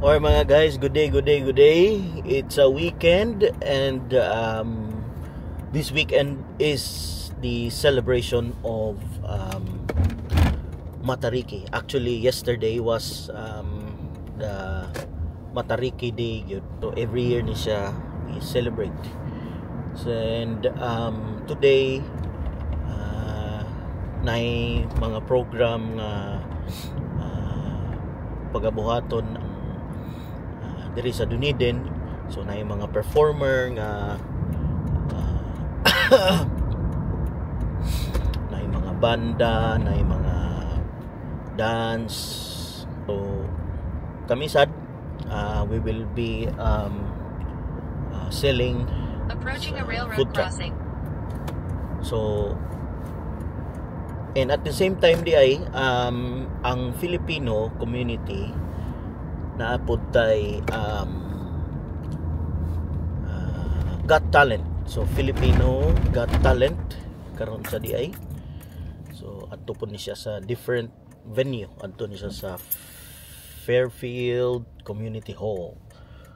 Or mga guys, good day, good day, good day. It's a weekend and this weekend is the celebration of Matariki. Actually, yesterday was the Matariki Day. So every year ni siya i-celebrate. So, and today nay mga program nga pagabuhaton ang diri sa Dunedin. So nay mga performer nga nay mga banda, nay mga dance. So kami sad we will be selling approaching a railroad food truck. crossing. So and at the same time di ay ang Filipino community naapod tay Got Talent. So Filipino Got Talent karon sa di ay. So adto po ni siya sa different venue. Adto ni siya sa Fairfield Community Hall.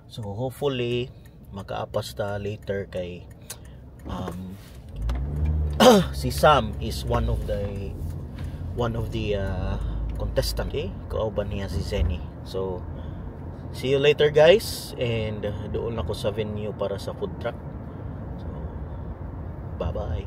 So hopefully makaapas ta later kay si Sam is one of the contestant kauban niya si Zenny. So see you later guys, and doon ako sa venue para sa food truck. So bye bye.